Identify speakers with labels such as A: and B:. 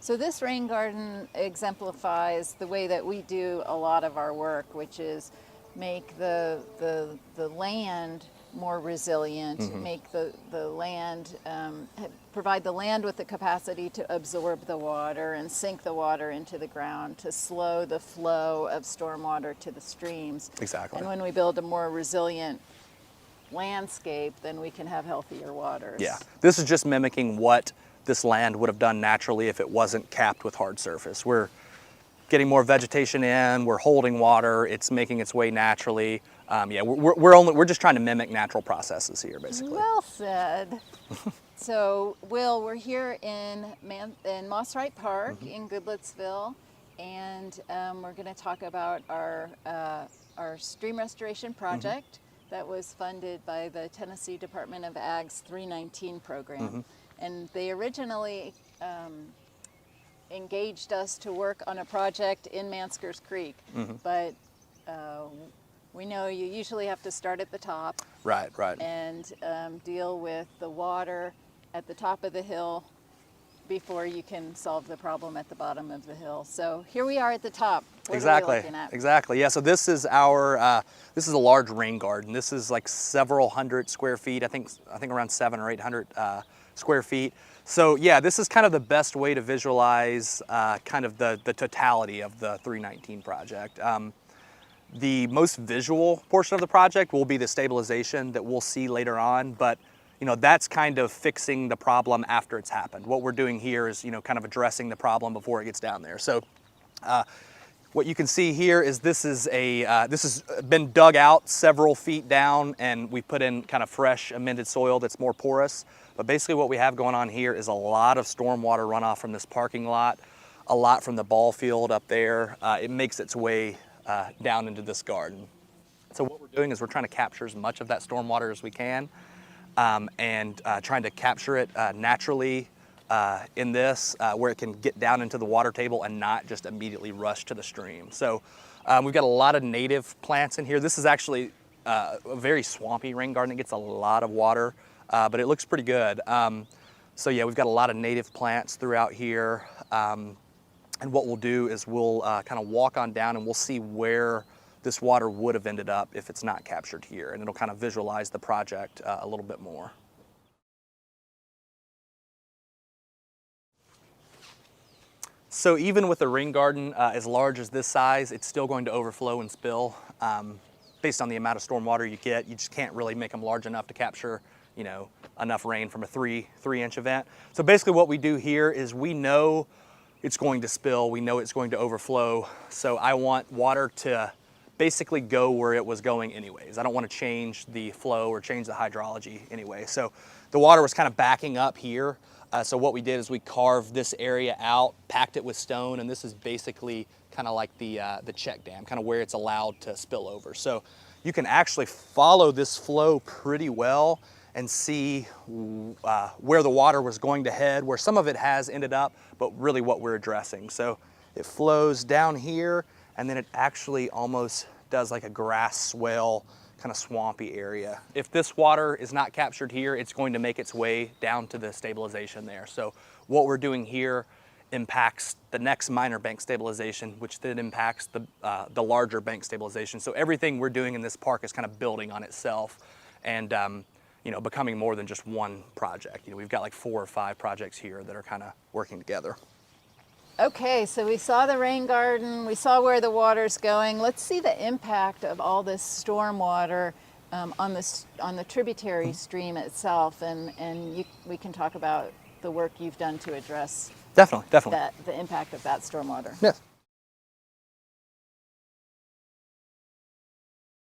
A: So this rain garden exemplifies the way that we do a lot of our work, which is make the land more resilient, make the land, provide the land with the capacity to absorb the water and sink the water into the ground to slow the flow of stormwater to the streams.
B: Exactly.
A: And when we build a more resilient landscape, then we can have healthier waters.
B: Yeah, this is just mimicking what this land would have done naturally if it wasn't capped with hard surface. We're getting more vegetation in, we're holding water, it's making its way naturally. Yeah, we're just trying to mimic natural processes here, basically.
A: Well said. So, Will, we're here in Moss Wright Park in Goodlettsville, and we're going to talk about our stream restoration project that was funded by the Tennessee Department of Ag's 319 program. And they originally engaged us to work on a project in Manskers Creek, but we know you usually have to start at the top.
B: Right.
A: And deal with the water at the top of the hill before you can solve the problem at the bottom of the hill. So here we are at the top. What are we looking at?
B: Exactly. Yeah. So this is our this is a large rain garden. This is like several hundred square feet. I think around 700 or 800 square feet. So yeah, this is kind of the best way to visualize kind of the totality of the 319 project. The most visual portion of the project will be the stabilization that we'll see later on, but you know, that's kind of fixing the problem after it's happened. What we're doing here is, you know, kind of addressing the problem before it gets down there. So what you can see here is this has been dug out several feet down, and we put in kind of fresh amended soil that's more porous. But basically what we have going on here is a lot of stormwater runoff from this parking lot, a lot from the ball field up there. It makes its way down into this garden. So what we're doing is we're trying to capture as much of that stormwater as we can, and trying to capture it naturally in this, where it can get down into the water table and not just immediately rush to the stream. So we've got a lot of native plants in here. This is actually a very swampy rain garden. It gets a lot of water, but it looks pretty good. So yeah, we've got a lot of native plants throughout here. And what we'll do is we'll kind of walk on down and we'll see where this water would have ended up if it's not captured here. And it'll kind of visualize the project a little bit more. So even with a rain garden as large as this size, it's still going to overflow and spill. Based on the amount of storm water you get, you just can't really make them large enough to capture, you know, enough rain from a three-inch event. So basically what we do here is we know it's going to spill, we know it's going to overflow, so I want water to basically go where it was going anyways. I don't want to change the flow or change the hydrology anyway. So the water was kind of backing up here, so what we did is we carved this area out, packed it with stone, and this is basically kind of like the check dam, kind of where it's allowed to spill over. So you can actually follow this flow pretty well and see where the water was going to head, where some of it has ended up, but really what we're addressing. So it flows down here, and then it actually almost does like a grass swale, kind of swampy area. If this water is not captured here, it's going to make its way down to the stabilization there. So what we're doing here impacts the next minor bank stabilization, which then impacts the larger bank stabilization. So everything we're doing in this park is kind of building on itself, and you know, becoming more than just one project. You know, we've got like 4 or 5 projects here that are kind of working together.
A: Okay, so we saw the rain garden, we saw where the water's going. Let's see the impact of all this storm water on the tributary stream itself, and we can talk about the work you've done to address
B: Definitely.
A: the impact of that storm water.
B: Yes.